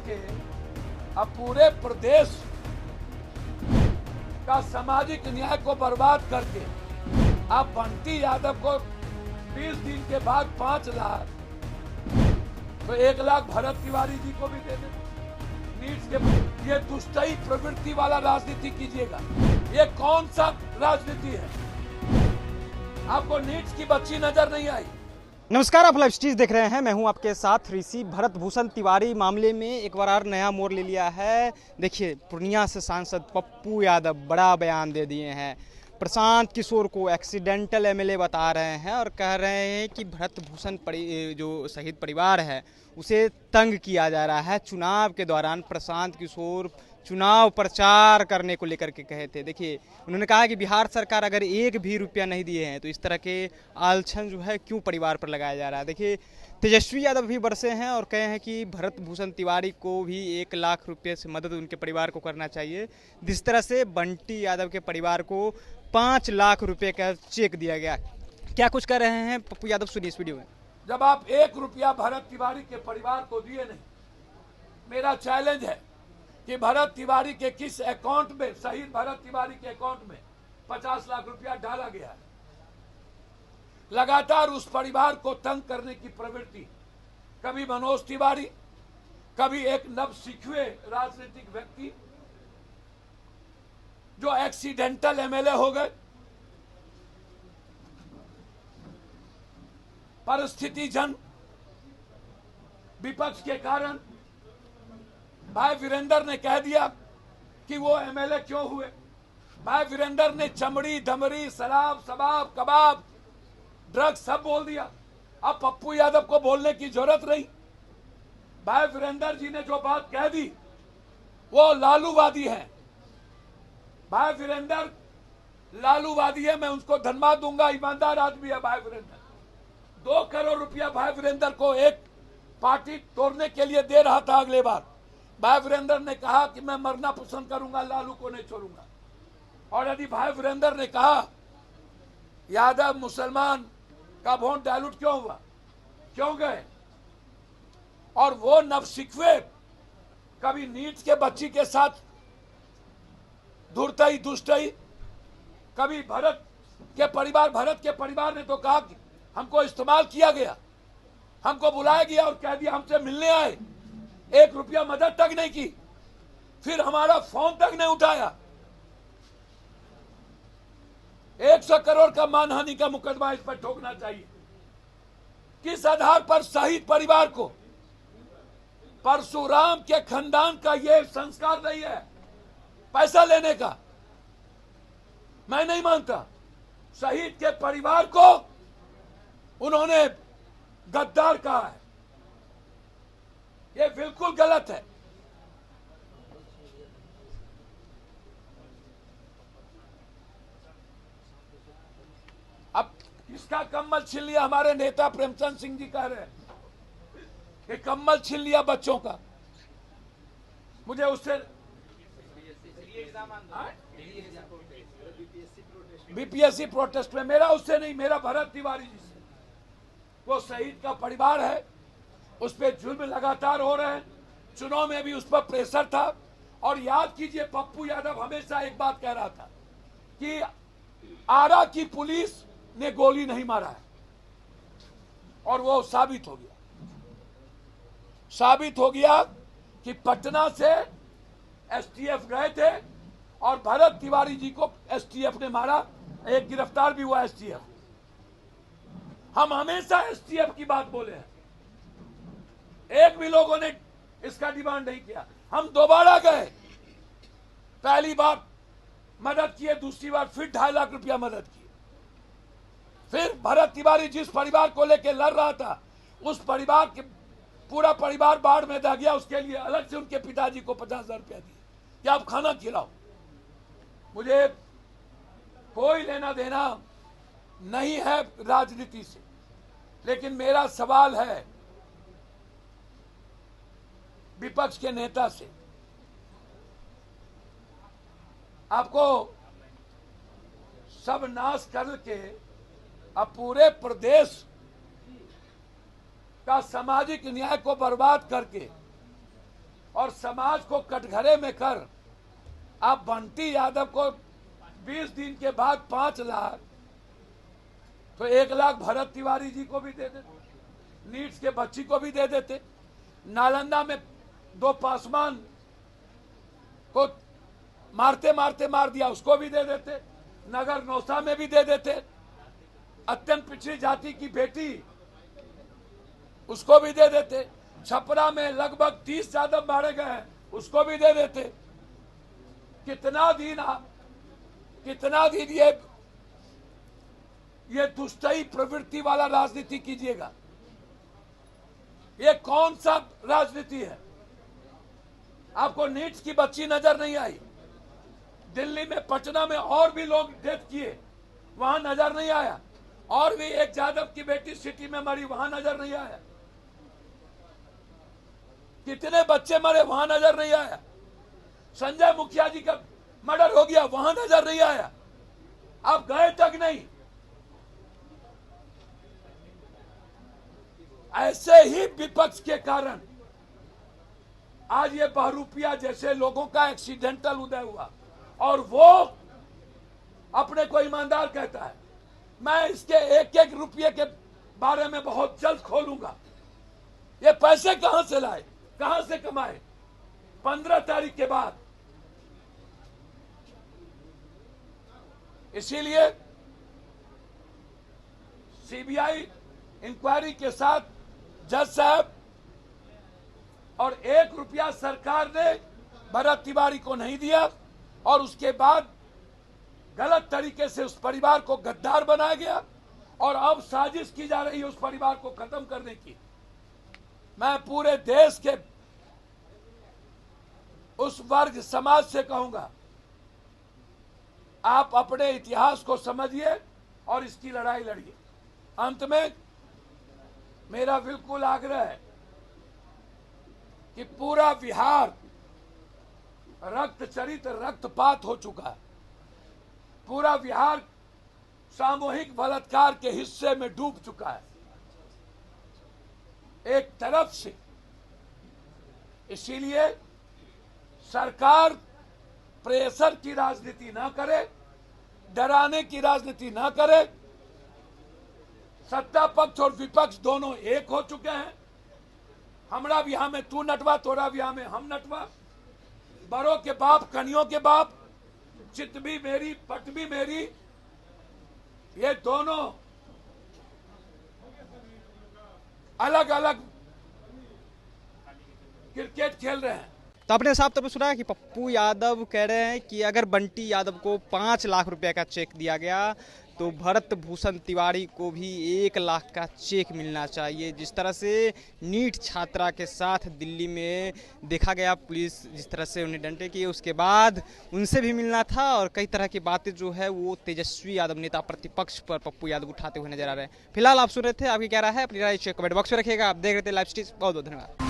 के अब पूरे प्रदेश का सामाजिक न्याय को बर्बाद करके आप बंटी यादव को 20 दिन के बाद 5 लाख तो 1 लाख भरत तिवारी जी को भी दे दें। नीट्स के ये दुष्टई प्रवृत्ति वाला राजनीति कीजिएगा। ये कौन सा राजनीति है? आपको नीट्स की बच्ची नजर नहीं आई? नमस्कार, आप लाइव स्ट्रीज देख रहे हैं। मैं हूं आपके साथ ऋषि। भरत भूषण तिवारी मामले में एक बार और नया मोड़ ले लिया है। देखिए, पूर्णिया से सांसद पप्पू यादव बड़ा बयान दे दिए हैं। प्रशांत किशोर को एक्सीडेंटल एमएलए बता रहे हैं और कह रहे हैं कि भरत भूषण जो शहीद परिवार है उसे तंग किया जा रहा है। चुनाव के दौरान प्रशांत किशोर चुनाव प्रचार करने को लेकर के कहे थे। देखिए, उन्होंने कहा कि बिहार सरकार अगर 1 भी रुपया नहीं दिए हैं तो इस तरह के आलछन जो है क्यों परिवार पर लगाया जा रहा है। देखिए, तेजस्वी यादव भी बरसे हैं और कहे हैं कि भरत भूषण तिवारी को भी 1 लाख रुपये से मदद उनके परिवार को करना चाहिए, जिस तरह से बंटी यादव के परिवार को 5 लाख रुपये का चेक दिया गया। क्या कुछ कर रहे हैं पप्पू यादव, सुनिए इस वीडियो में। जब आप 1 रुपया भरत तिवारी के परिवार को दिए नहीं, मेरा चैलेंज है कि भरत तिवारी के किस अकाउंट में, शहीद भरत तिवारी के अकाउंट में 50 लाख रुपया डाला गया है। लगातार उस परिवार को तंग करने की प्रवृत्ति, कभी मनोज तिवारी, कभी एक नव सीखे राजनीतिक व्यक्ति जो एक्सीडेंटल एमएलए हो गए, परिस्थिति जन विपक्ष के कारण भाई वीरेंद्र ने कह दिया कि वो एमएलए क्यों हुए। भाई वीरेंद्र ने चमड़ी धमड़ी शराब शबाब कबाब ड्रग्स सब बोल दिया। अब पप्पू यादव को बोलने की जरूरत नहीं। भाई वीरेंद्र जी ने जो बात कह दी वो लालूवादी है। भाई वीरेंद्र लालूवादी है, मैं उनको धन्यवाद दूंगा, ईमानदार आदमी है भाई वीरेंद्र। 2 करोड़ रुपया भाई वीरेंद्र को एक पार्टी तोड़ने के लिए दे रहा था। अगले बार भाई वीरेंद्र ने कहा कि मैं मरना पसंद करूंगा, लालू को नहीं छोड़ूंगा। और यदि भाई वीरेंद्र ने कहा यादव मुसलमान का वोट डायलूट क्यों हुआ, क्यों गए, और वो नवसिखवे कभी नीट के बच्ची के साथ धुरतई दुष्टई, कभी भरत के परिवार ने तो कहा कि हमको इस्तेमाल किया गया, हमको बुलाया गया और कह दिया हमसे मिलने आए, 1 रुपया मदद तक नहीं की, फिर हमारा फोन तक नहीं उठाया। 100 करोड़ का मानहानि का मुकदमा इस पर ठोकना चाहिए। किस आधार पर शहीद परिवार को, परशुराम के खानदान का यह संस्कार नहीं है पैसा लेने का। मैं नहीं मानता। शहीद के परिवार को उन्होंने गद्दार कहा है, यह बिल्कुल गलत है। अब इसका कम्बल छीन लिया, हमारे नेता प्रेमचंद सिंह जी कह रहे हैं कि कम्बल छीन लिया बच्चों का। मुझे उससे बीपीएससी प्रोटेस्ट में मेरा उससे नहीं, मेरा भरत तिवारी जी से। वो शहीद का परिवार है, उस पर जुल्म लगातार हो रहे हैं। चुनाव में भी उस पर प्रेशर था। और याद कीजिए, पप्पू यादव हमेशा एक बात कह रहा था कि आरा की पुलिस ने गोली नहीं मारा है, और वो साबित हो गया कि पटना से एसटीएफ गए थे और भरत तिवारी जी को एसटीएफ ने मारा, एक गिरफ्तार भी हुआ एसटीएफ। हम हमेशा एसटीएफ की बात बोले हैं, एक भी लोगों ने इसका डिमांड नहीं किया। हम दोबारा गए, पहली बार मदद किए, दूसरी बार फिर 2.5 लाख रुपया मदद की। फिर भरत तिवारी जिस परिवार को लेकर लड़ रहा था, उस परिवार के पूरा परिवार बाढ़ में दह गया, उसके लिए अलग से उनके पिताजी को 50,000 रुपया दिए कि आप खाना खिलाओ। मुझे कोई लेना देना नहीं है राजनीति से, लेकिन मेरा सवाल है विपक्ष के नेता से। आपको सब नाश करके अब पूरे प्रदेश का सामाजिक न्याय को बर्बाद करके और समाज को कटघरे में कर आप बंटी यादव को 20 दिन के बाद 5 लाख, तो 1 लाख भरत तिवारी जी को भी दे देते, नीट्स के बच्ची को भी दे देते, नालंदा में 2 पासवान को मारते मारते मार दिया उसको भी दे देते, नगर नौसा में भी दे देते, अत्यंत पिछड़ी जाति की बेटी उसको भी दे देते, छपरा में लगभग 30 यादव मारे गए हैं उसको भी दे देते। कितना दिन ये दुष्टई प्रवृत्ति वाला राजनीति कीजिएगा? ये कौन सा राजनीति है? आपको नीट्स की बच्ची नजर नहीं आई? दिल्ली में, पटना में और भी लोग डेथ किए, वहां नजर नहीं आया? और भी एक यादव की बेटी सिटी में मरी, वहां नजर नहीं आया? कितने बच्चे मरे, वहां नजर नहीं आया? संजय मुखिया जी का मर्डर हो गया, वहां नजर नहीं आया? आप गए तक नहीं। ऐसे ही विपक्ष के कारण आज ये बहरूपिया जैसे लोगों का एक्सीडेंटल उदय हुआ, और वो अपने को ईमानदार कहता है। मैं इसके 1-1 रुपये के बारे में बहुत जल्द खोलूंगा। ये पैसे कहां से लाए, कहां से कमाए? 15 तारीख के बाद। इसीलिए सीबीआई इंक्वायरी के साथ जज साहब, और 1 रुपया सरकार ने भरत तिवारी को नहीं दिया, और उसके बाद गलत तरीके से उस परिवार को गद्दार बनाया गया, और अब साजिश की जा रही है उस परिवार को खत्म करने की। मैं पूरे देश के उस वर्ग समाज से कहूंगा, आप अपने इतिहास को समझिए और इसकी लड़ाई लड़िए। अंत में मेरा बिल्कुल आग्रह है कि पूरा बिहार रक्तचरित रक्तपात हो चुका है। पूरा बिहार सामूहिक बलात्कार के हिस्से में डूब चुका है एक तरफ से। इसीलिए सरकार प्रेशर की राजनीति ना करे, डराने की राजनीति ना करे। सत्ता पक्ष और विपक्ष दोनों एक हो चुके हैं। हमरा बिहार में तू नटवा, तोरा बिहार में हम नटवा। बड़ों के बाप कनियों के बाप, चित भी मेरी पट भी मेरी, ये दोनों अलग अलग क्रिकेट खेल रहे हैं। तो आपने साफ तौर पर सुना कि पप्पू यादव कह रहे हैं कि अगर बंटी यादव को 5 लाख रुपए का चेक दिया गया तो भरत भूषण तिवारी को भी 1 लाख का चेक मिलना चाहिए। जिस तरह से नीट छात्रा के साथ दिल्ली में देखा गया, पुलिस जिस तरह से उन्हें डंडे किए, उसके बाद उनसे भी मिलना था। और कई तरह की बातें जो है वो तेजस्वी यादव नेता प्रतिपक्ष पर पप्पू यादव उठाते हुए नजर आ रहे हैं। फिलहाल आप सुन रहे थे, आपकी क्या राय है? अपनी राय कमेंट बॉक्स में रखिएगा। आप देख रहे थे लाइव स्ट्रीम। बहुत बहुत धन्यवाद।